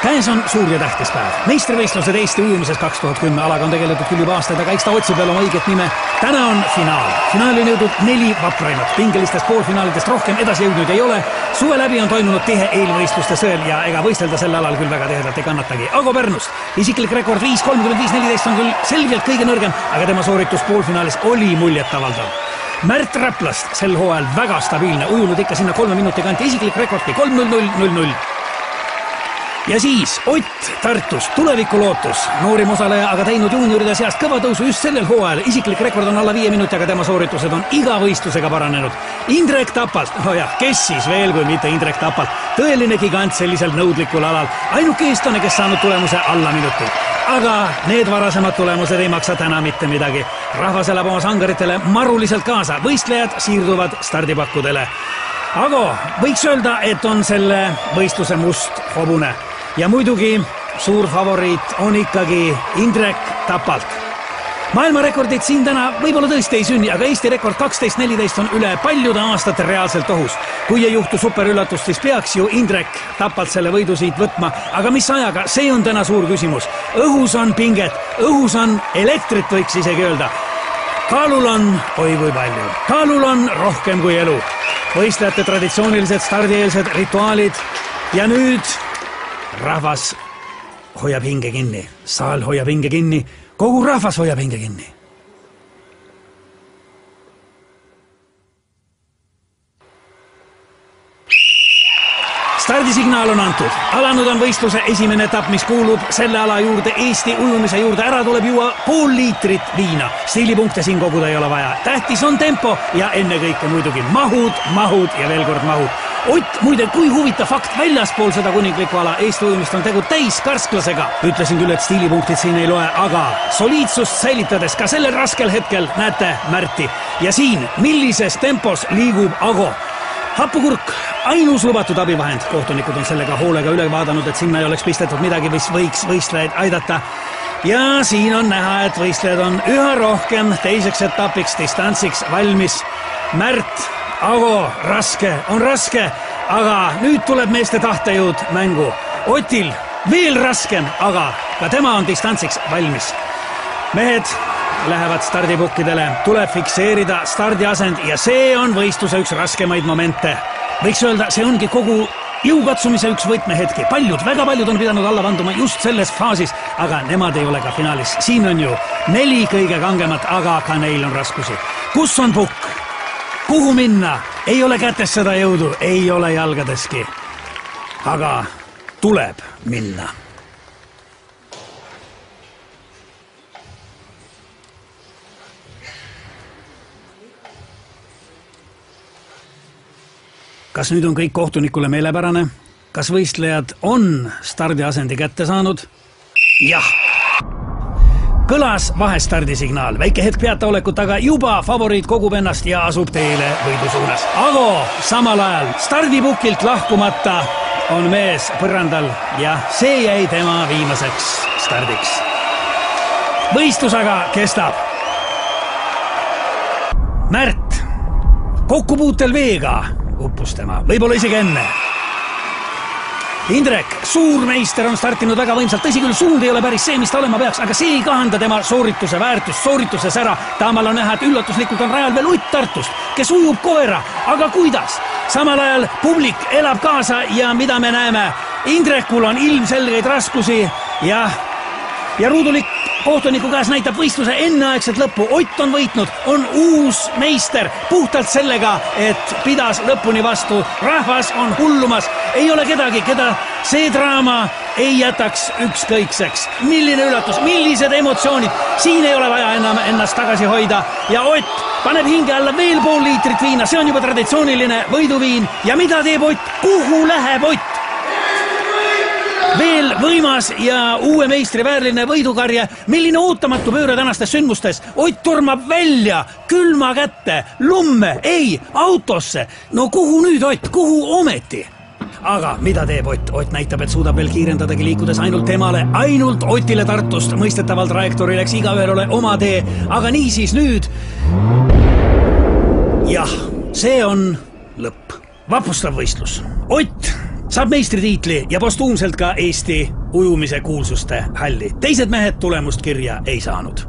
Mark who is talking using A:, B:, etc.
A: Käes on suur ja tähtis päev. Meistrivõistlused Eesti ujumises 2010 alaga on tegeletud küll juba aastaid, aga eks ta otsib veel oma õiget nime. Täna on finaal. Finaali on jõudnud 4 vapraimat. Pingelistest poolfinaalidest rohkem edasi jõudnud ei ole. Suve läbi on toimunud tihe eelvõistluste sõel ja ega võistelda selle alal küll väga tihedalt ei kannatagi. Ago Pärnust. Isiklik rekord 5.35.14 on küll selgelt kõige nõrgem, aga tema sooritus poolfinaalis oli muljetavaldav. Märt Räplast sel hooajal väga stabiilne, ujunud ikka sinna 3 minuti kanti, isiklik rekordki 3.00.00. Ja siis Ott Tartus, tulevikulootus, noorim osaleja, aga teinud juunioride seast kõva tõusu just sellel hooajal. Isiklik rekord on alla 5 minuti, aga tema sooritused on iga võistlusega paranenud. Indrek Tapalt, kes siis veel kui mitte Indrek Tapalt, tõeline gigant sellisel nõudlikul alal. Ainuke eestlane, kes saanud tulemuse alla minuti. Aga need varasemad tulemused ei maksa täna mitte midagi. Rahvas elab oma sangaritele maruliselt kaasa, võistlejad siirduvad stardipakkudele. Ago, võiks öelda, et on selle võistluse must hobune. Ja muidugi suur favoriit on ikkagi Indrek Tapalt. Maailmarekordid siin täna võib-olla tõesti ei sünni, aga Eesti rekord 12.14 on üle paljude aastate reaalselt ohus. Kui ei juhtu superüllatust, siis peaks ju Indrek Tapalt selle võidu siit võtma. Aga mis ajaga, see on täna suur küsimus. Õhus on pinget, õhus on elektrit, võiks isegi öelda. Kaalul on, oi kui palju, kaalul on rohkem kui elu. Võistlejate traditsioonilised stardieelsed rituaalid ja nüüd rahvas hoiab hinge kinni, saal hoiab hinge kinni, kogu rahvas hoiab hinge kinni. Stardisignaal on antud. Alanud on võistluse esimene etapp, mis kuulub selle ala juurde, Eesti ujumise juurde. Ära tuleb juua pool liitrit viina. Stiilipunkte siin koguda ei ole vaja. Tähtis on tempo ja ennekõike muidugi mahud ja veel kord mahud. Ott, muide, kui huvitav fakt, väljaspool seda kuninglikku ala Eesti ujumist on tegu täis karsklasega. Ütlesin küll, et stiilipunktid siin ei loe, aga soliidsust säilitades ka sellel raskel hetkel näete Märti. Ja siin, millises tempos liigub Ago. Happukurk, ainus lubatud abivahend. Kohtunikud on sellega hoolega üle vaadanud, et sinna ei oleks pistetud midagi, mis võiks võistlejaid aidata. Ja siin on näha, et võistlejad on üha rohkem teiseks etapiks, distantsiks valmis. Märt, Ago, raske, on raske, aga nüüd tuleb meeste tahtejõud mängu. Otil veel raskem, aga ka tema on distantsiks valmis. Mehed lähevad stardipukkidele, tuleb fikseerida stardiasend ja see on võistluse üks raskemaid momente. Võiks öelda, see ongi kogu jõukatsumise üks võtmehetki. Väga paljud on pidanud alla vanduma just selles faasis, aga nemad ei ole ka finaalis. Siin on ju 4 kõige kangemat, aga ka neil on raskusi. Kus on pukk? Kuhu minna? Ei ole kätes seda jõudu, ei ole jalgadeski. Aga tuleb minna. Kas nüüd on kõik kohtunikule meelepärane? Kas võistlejad on stardiasendi kätte saanud? Jah! Kõlas vahestardisignaal. Väike hetk peataolekut, aga juba favoriit kogub ennast ja asub teele võidu suunas. Ago samal ajal stardipukilt lahkumata on mees põrandal ja see jäi tema viimaseks stardiks. Võistlus aga kestab. Märt, kokkupuutel veega uppus tema, võib-olla isegi enne. Indrek, suur meister, on startinud väga võimsalt. Tõsi küll, suund ei ole päris see, mis ta olema peaks, aga see ei kahanda tema soorituse väärtust, soorituse sära. Taamal on näha, et üllatuslikult on rajal veel Ott Tartust, kes ujub koera. Aga kuidas? Samal ajal publik elab kaasa ja mida me näeme? Indrekul on ilmselgeid raskusi ja ruudulik kohtuniku käes näitab võistluse enneaegset lõppu. Ott on võitnud, on uus meister puhtalt sellega, et pidas lõpuni vastu. Rahvas on hullumas. Ei ole kedagi, keda see draama ei jätaks ükskõikseks. Milline üllatus, millised emotsioonid. Siin ei ole vaja enam ennast tagasi hoida. Ja Ott paneb hinge alla veel pool liitrit viina. See on juba traditsiooniline võiduviin. Ja mida teeb Ott? Kuhu läheb Ott? Veel võimas ja uue meistri väärline võidukarje. Milline ootamatu pööre tänastes sündmustes. Ott tormab välja, külma kätte, lumme, ei, autosse. No kuhu nüüd Ott, kuhu ometi? Aga mida teeb Ott? Ott näitab, et suudab veel kiirendadagi liikudes ainult temale, ainult Otile Tartust. Mõistetavalt trajektoori läks igaühel ole oma tee. Aga niisiis nüüd... Jah, see on lõpp. Vapustav võistlus. Ott saab meistritiitli ja postuumselt ka Eesti ujumise kuulsuste halli. Teised mehed tulemust kirja ei saanud.